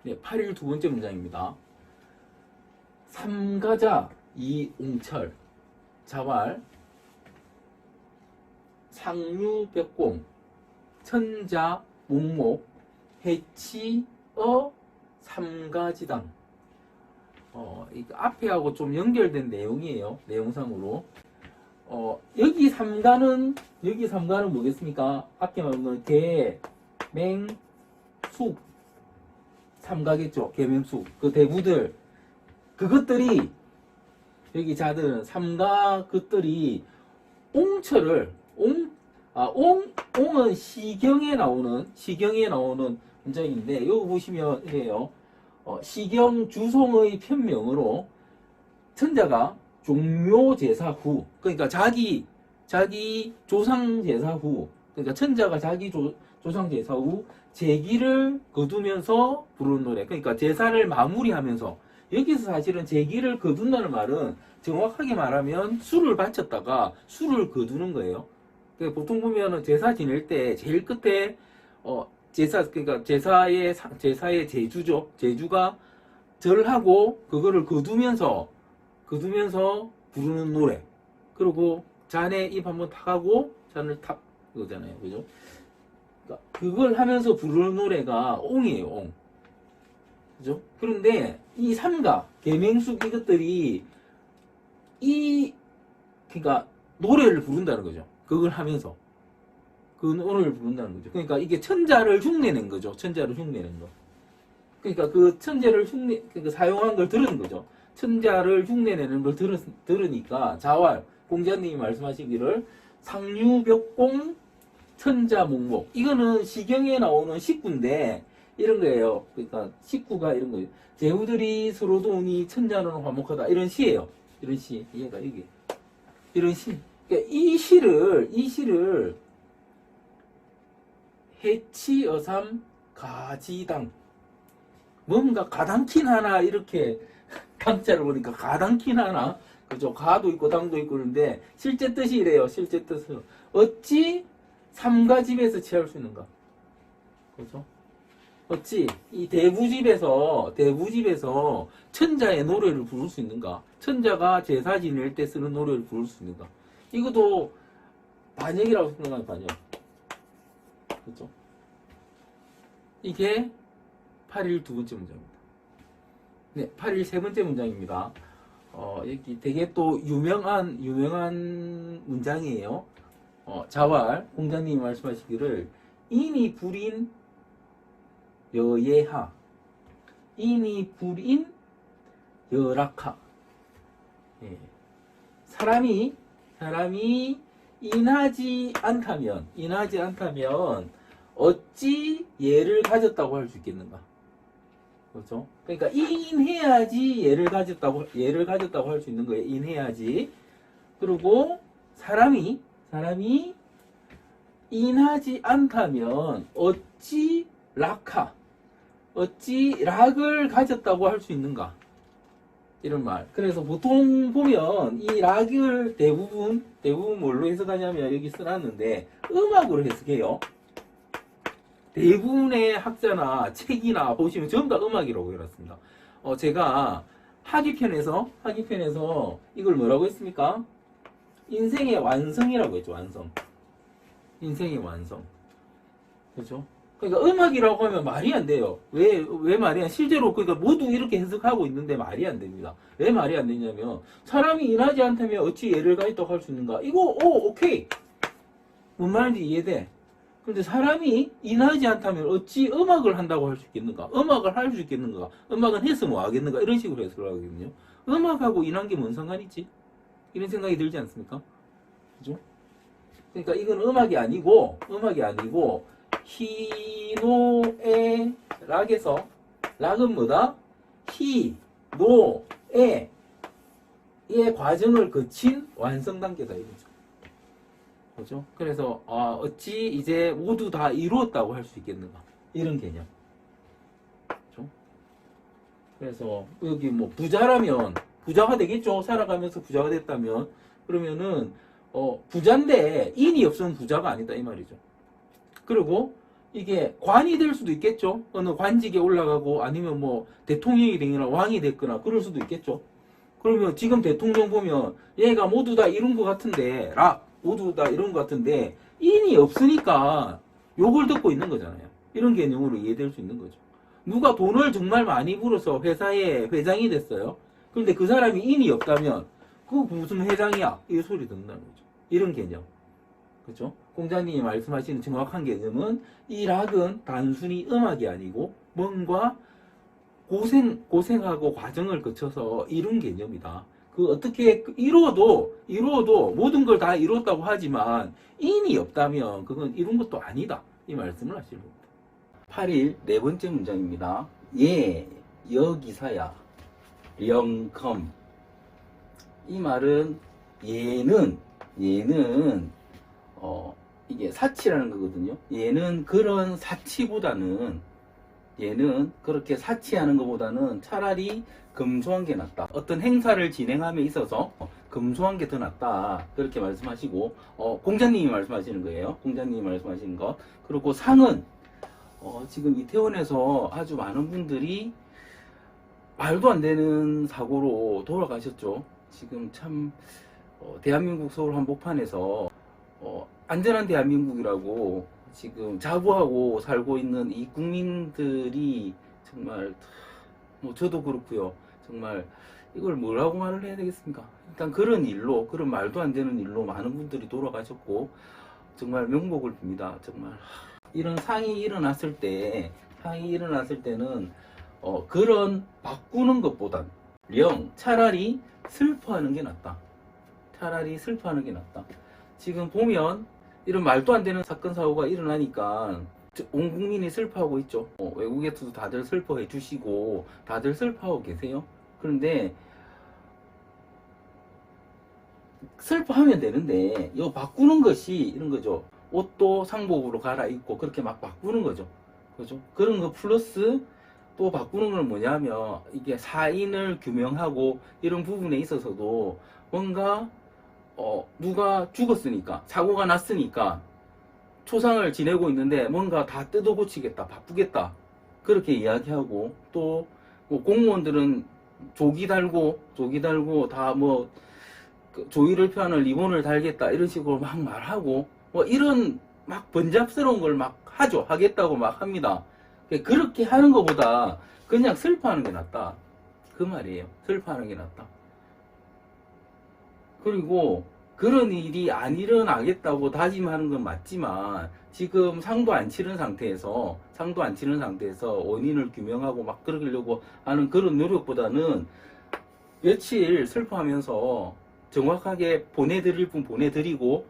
네, 8일 두 번째 문장입니다. 삼가자 이옹철 자왈 상류벽공 천자 목목 해치어 삼가지당. 이거 앞에하고 좀 연결된 내용이에요. 내용상으로. 여기 삼가는 뭐겠습니까? 앞에 말하는 개, 맹, 숙. 삼가겠죠. 개, 맹, 숙. 그 대부들. 그것들이, 여기 자들은 삼가 것들이 옹철을, 옹은 시경에 나오는 문장인데, 여기 보시면 이래요. 시경 주송의 편명으로 천자가 종묘 제사 후, 그러니까 자기 조상 제사 후, 그러니까 천자가 자기 조상 제사 후 제기를 거두면서 부르는 노래. 그러니까 제사를 마무리하면서, 여기서 사실은 제기를 거둔다는 말은 정확하게 말하면 술을 바쳤다가 술을 거두는 거예요. 그러니까 보통 보면은 제사 지낼 때 제일 끝에 그러니까 제사의 제주죠. 제주가 절하고 그거를 거두면서 부르는 노래. 그리고 잔에 입 한번 탁 하고 잔을 탁 그거잖아요. 그죠? 그러니까 그걸 하면서 부르는 노래가 옹이에요. 옹. 그죠? 그런데 이 삼가, 계맹숙 이것들이 그러니까 노래를 부른다는 거죠. 그걸 하면서. 그 노래를 부른다는 거죠. 그러니까 이게 천자를 흉내낸 거죠. 천자를 흉내낸 거. 그러니까 그 천자를 그러니까 사용한 걸 들은 거죠. 천자를 흉내내는 걸 들으니까 자왈, 공자님이 말씀하시기를 상류벽공 천자 목목. 이거는 시경에 나오는 식구인데 이런 거예요. 그러니까 식구가 이런 거예요. 제후들이 서로 도우니 천자는 화목하다. 이런 시예요. 이런 시. 얘가 여기. 이런 시. 그러니까 이 시를 해치어삼 가지당. 뭔가 가당킨 하나, 이렇게 강자를 보니까 가당킨 하나. 그죠? 가도 있고 당도 있고 그런데 실제 뜻이 이래요. 실제 뜻은 어찌 삼가집에서 취할 수 있는가? 그죠? 어찌 이 대부집에서 천자의 노래를 부를 수 있는가? 천자가 제사 지낼 때 쓰는 노래를 부를 수 있는가? 이것도 반역이라고 생각하는 반역. 그렇죠? 이게 8일 두 번째 문장입니다. 네, 8일 세 번째 문장입니다. 여기 되게 또 유명한 문장이에요. 자왈 공자님이 말씀하시기를 인이 불인 여예하, 인이 불인 여락하. 예. 사람이 인하지 않다면 어찌 예를 가졌다고 할 수 있겠는가? 그렇죠? 그러니까 인해야지 예를 가졌다고 할 수 있는 거예요. 인해야지. 그리고 사람이 인하지 않다면 어찌 락을 가졌다고 할 수 있는가? 이런 말. 그래서 보통 보면 이 락을 대부분 뭘로 해석하냐면 여기 써놨는데 음악으로 해석해요. 대부분의 학자나 책이나 보시면 전부 다 음악이라고 해놨습니다. 제가 학위편에서 이걸 뭐라고 했습니까? 인생의 완성이라고 했죠. 완성. 인생의 완성. 그렇죠? 그러니까 음악이라고 하면 말이 안 돼요. 왜 말이 안? 실제로 그러니까 모두 이렇게 해석하고 있는데 말이 안 됩니다. 왜 말이 안 되냐면 사람이 인하지 않다면 어찌 예를 가졌다고 할 수 있는가? 이거 오케이. 뭔 말인지 이해돼. 근데 사람이 인하지 않다면 어찌 음악을 한다고 할 수 있겠는가? 음악을 할 수 있겠는가? 음악은 해서 뭐 하겠는가? 이런 식으로 해석을 하거든요. 음악하고 인한 게 뭔 상관이지? 이런 생각이 들지 않습니까? 그죠? 그러니까 이건 음악이 아니고 희노애 락에서 락은 뭐다? 희노애의 과정을 거친 완성 단계다 이거죠. 그죠? 그래서 어찌 이제 모두 다 이루었다고 할 수 있겠는가? 이런 개념. 그죠? 그래서 여기 뭐 부자라면 부자가 되겠죠. 살아가면서 부자가 됐다면 그러면은 부자인데 인이 없으면 부자가 아니다 이 말이죠. 그리고 이게 관이 될 수도 있겠죠. 어느 관직에 올라가고 아니면 뭐 대통령이 되거나 왕이 됐거나 그럴 수도 있겠죠. 그러면 지금 대통령 보면 얘가 모두 다 이룬 것 같은데, 모두 다 이룬 것 같은데 인이 없으니까 욕을 듣고 있는 거잖아요. 이런 개념으로 이해될 수 있는 거죠. 누가 돈을 정말 많이 벌어서 회사의 회장이 됐어요. 그런데 그 사람이 인이 없다면 그 무슨 회장이야? 이 소리 듣는다는 거죠. 이런 개념. 그렇죠? 공자님이 말씀하시는 정확한 개념은 이 락은 단순히 음악이 아니고 뭔가 고생하고 과정을 거쳐서 이룬 개념이다. 그 어떻게 이루어도 모든 걸 다 이뤘다고 하지만 인이 없다면 그건 이룬 것도 아니다. 이 말씀을 하시는 겁니다. 8일 네 번째 문장입니다. 예, 여기사야, 령컴. 이 말은 얘는 이게 사치라는 거거든요. 얘는 그런 사치보다는 얘는 그렇게 사치하는 것보다는 차라리 금소한 게 낫다. 어떤 행사를 진행함에 있어서 금소한 게 더 낫다. 그렇게 말씀하시고 공자님이 말씀하시는 거예요. 공자님이 말씀하시는 것. 그리고 상은 지금 이태원에서 아주 많은 분들이 말도 안 되는 사고로 돌아가셨죠. 지금 참 대한민국 서울 한복판에서 안전한 대한민국이라고 지금 자부하고 살고 있는 이 국민들이 정말 저도 그렇고요. 정말 이걸 뭐라고 말을 해야 되겠습니까? 일단 그런 일로, 그런 말도 안 되는 일로 많은 분들이 돌아가셨고 정말 명복을 빕니다. 정말 이런 상이 일어났을 때는 그런 바꾸는 것보단 차라리 슬퍼하는 게 낫다. 차라리 슬퍼하는 게 낫다. 지금 보면 이런 말도 안 되는 사건 사고가 일어나니까 온 국민이 슬퍼하고 있죠. 외국에서도 다들 슬퍼해 주시고 다들 슬퍼하고 계세요. 그런데 슬퍼하면 되는데 이거 바꾸는 것이 이런 거죠. 옷도 상복으로 갈아입고 그렇게 막 바꾸는 거죠. 그죠? 그런 거 플러스 또 바꾸는 건 뭐냐면 이게 사인을 규명하고 이런 부분에 있어서도 뭔가 누가 죽었으니까 사고가 났으니까 초상을 지내고 있는데 뭔가 다 뜯어 고치겠다, 바꾸겠다 그렇게 이야기하고 또 뭐 공무원들은 조기 달고 다 뭐 조의를 표하는 리본을 달겠다 이런 식으로 막 말하고 뭐 이런 막 번잡스러운 걸 막 하겠다고 막 합니다. 그렇게 하는 것보다 그냥 슬퍼하는 게 낫다 그 말이에요. 슬퍼하는 게 낫다. 그리고 그런 일이 안 일어나겠다고 다짐하는 건 맞지만 지금 상도 안 치른 상태에서 원인을 규명하고 막 그러려고 하는 그런 노력보다는 며칠 슬퍼하면서 정확하게 보내드릴 분 보내드리고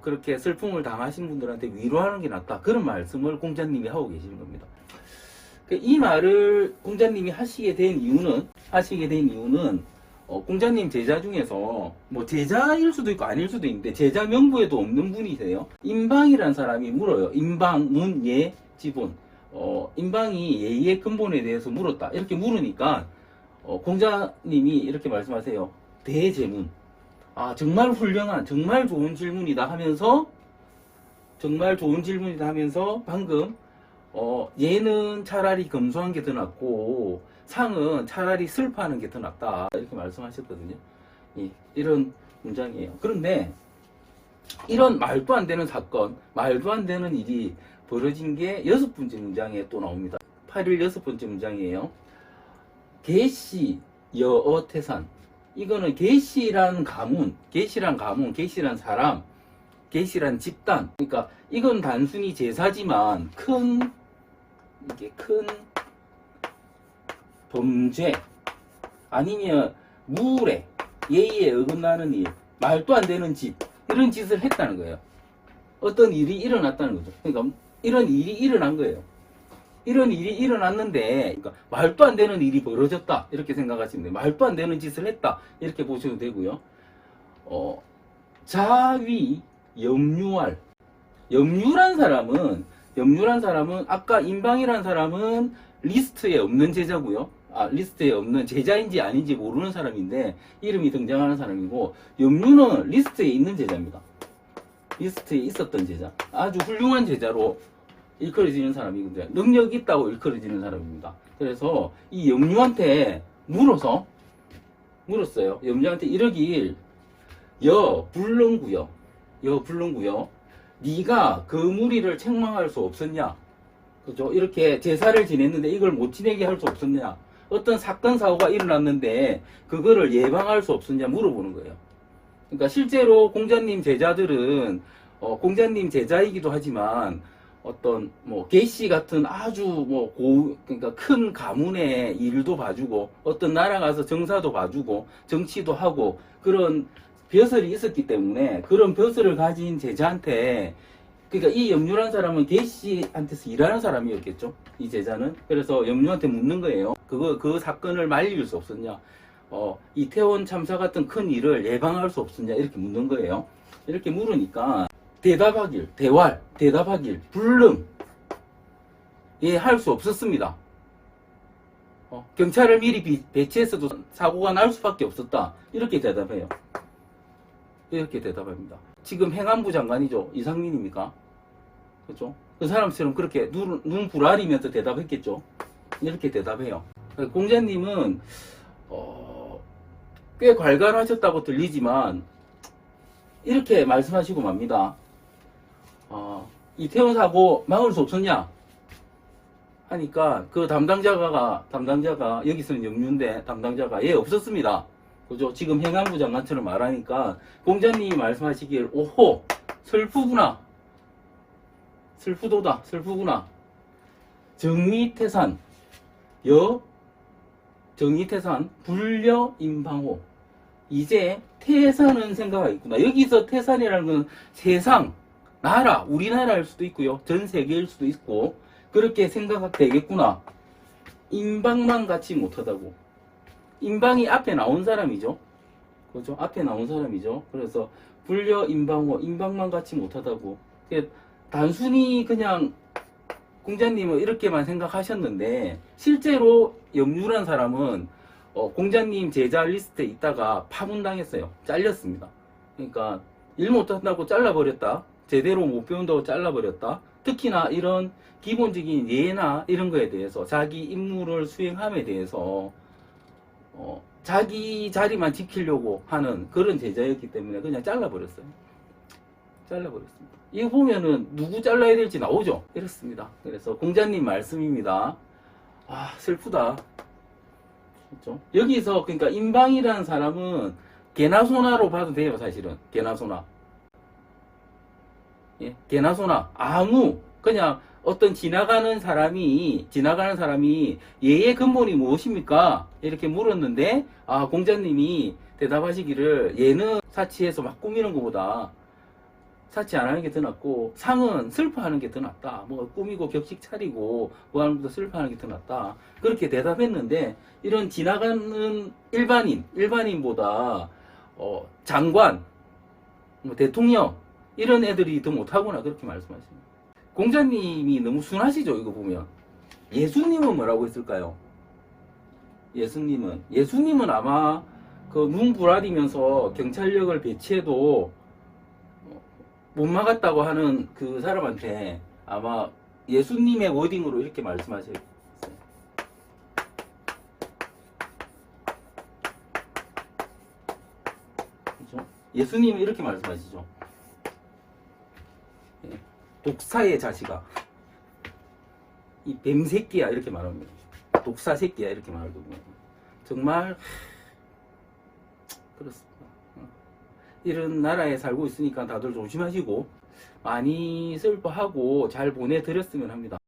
그렇게 슬픔을 당하신 분들한테 위로하는 게 낫다. 그런 말씀을 공자님이 하고 계시는 겁니다. 이 말을 공자님이 하시게 된 이유는 공자님 제자 중에서 뭐 제자일 수도 있고 아닐 수도 있는데 제자 명부에도 없는 분이세요. 임방이라는 사람이 물어요. 임방, 문, 예, 지분. 임방이 예의 근본에 대해서 물었다. 이렇게 물으니까 공자님이 이렇게 말씀하세요. 대제문. 정말 훌륭한, 정말 좋은 질문이다 하면서 방금 얘는 차라리 검소한 게 더 낫고 상은 차라리 슬퍼하는 게 더 낫다 이렇게 말씀하셨거든요. 이런 문장이에요. 그런데 이런 말도 안 되는 사건, 말도 안 되는 일이 벌어진 게 6번째 문장에 또 나옵니다. 8일 6번째 문장이에요. 계시 여어태산. 이거는 계시란 가문, 계시란 사람, 계시란 집단. 그러니까 이건 단순히 제사지만 큰 범죄 아니면 무례, 예의에 어긋나는 일, 말도 안 되는 짓 이런 짓을 했다는 거예요. 어떤 일이 일어났다는 거죠. 그러니까 이런 일이 일어난 거예요. 이런 일이 일어났는데 그러니까 말도 안 되는 일이 벌어졌다 이렇게 생각하시면 돼요. 말도 안 되는 짓을 했다 이렇게 보셔도 되고요. 자위 염유할. 염유란 사람은 아까 임방이란 사람은 리스트에 없는 제자고요. 리스트에 없는 제자인지 아닌지 모르는 사람인데 이름이 등장하는 사람이고, 염유는 리스트에 있는 제자입니다. 리스트에 있었던 제자, 아주 훌륭한 제자로 일컬어지는 사람이거든요. 능력 있다고 일컬어지는 사람입니다. 그래서 이 염류한테 물었어요. 염류한테 이러길, 불능구여. 네가 그 무리를 책망할 수 없었냐? 그죠? 이렇게 제사를 지냈는데 이걸 못 지내게 할 수 없었냐? 어떤 사건 사고가 일어났는데 그거를 예방할 수 없었냐 물어보는 거예요. 그러니까 실제로 공자님 제자들은 공자님 제자이기도 하지만 어떤 뭐 계시 같은 아주 뭐 그러니까 큰 가문의 일도 봐주고 어떤 나라 가서 정사도 봐주고 정치도 하고 그런 벼슬이 있었기 때문에 그런 벼슬을 가진 제자한테, 그러니까 이 염류라는 사람은 계시한테서 일하는 사람이었겠죠. 이 제자는. 그래서 염류한테 묻는 거예요. 그 사건을 말릴 수 없었냐? 이태원 참사 같은 큰 일을 예방할 수 없었냐? 이렇게 묻는 거예요. 이렇게 물으니까 대답하길, 불능. 예, 할 수 없었습니다. 경찰을 미리 배치했어도 사고가 날 수밖에 없었다. 이렇게 대답해요. 이렇게 대답합니다. 지금 행안부 장관이죠. 이상민입니까? 그렇죠? 그 사람처럼 그렇게 눈 부라리면서 대답했겠죠. 이렇게 대답해요. 공자님은 꽤 괄괄하셨다고 들리지만 이렇게 말씀하시고 맙니다. 이태원 사고 막을 수 없었냐? 하니까 그 담당자가 여기서는 염류인데 담당자가 없었습니다. 그죠? 지금 행안부 장관처럼 말하니까 공자님이 말씀하시길, 오호, 슬프구나. 슬프구나. 정의태산, 불려임방호. 이제 태산은 생각하겠구나. 여기서 태산이라는 건 세상, 나라, 우리나라일 수도 있고요. 전 세계일 수도 있고, 그렇게 생각되겠구나. 임방만 같이 못하다고. 임방이 앞에 나온 사람이죠. 그죠? 앞에 나온 사람이죠. 그래서 불려임방호, 임방만 같이 못하다고. 단순히 그냥 공자님은 이렇게만 생각하셨는데 실제로 염류란 사람은 공자님 제자 리스트에 있다가 파문당했어요. 잘렸습니다. 그러니까 일 못한다고 잘라버렸다. 제대로 못 배운다고 잘라버렸다. 특히나 이런 기본적인 예나 이런 거에 대해서 자기 임무를 수행함에 대해서 자기 자리만 지키려고 하는 그런 제자였기 때문에 그냥 잘라버렸습니다. 이거 보면은 누구 잘라야 될지 나오죠. 이렇습니다. 그래서 공자님 말씀입니다. 슬프다. 그렇죠? 여기서 그러니까 임방이라는 사람은 개나소나로 봐도 돼요. 사실은 개나소나. 예, 개나소나. 아무 그냥 어떤 지나가는 사람이 예의 근본이 무엇입니까? 이렇게 물었는데 공자님이 대답하시기를, 예는 사치해서 막 꾸미는 것보다 사치 안 하는 게 더 낫고 상은 슬퍼하는 게 더 낫다. 뭐 꾸미고 격식 차리고 뭐 하는 것보다 슬퍼하는 게 더 낫다. 그렇게 대답했는데 이런 지나가는 일반인보다 장관, 뭐 대통령 이런 애들이 더 못하구나 그렇게 말씀하십니다. 공자님이 너무 순하시죠. 이거 보면. 예수님은 뭐라고 했을까요? 예수님은 아마 그 눈 부라리면서 경찰력을 배치해도 못 막았다고 하는 그 사람한테 아마 예수님의 워딩으로 이렇게 말씀하셨어요. 그렇죠? 예수님은 이렇게 말씀하시죠. 독사의 자식아, 이 뱀새끼야 이렇게 말합니다. 독사 새끼야 이렇게 말하거든요. 정말 그렇습니다. 이런 나라에 살고 있으니까 다들 조심하시고 많이 슬퍼하고 잘 보내드렸으면 합니다.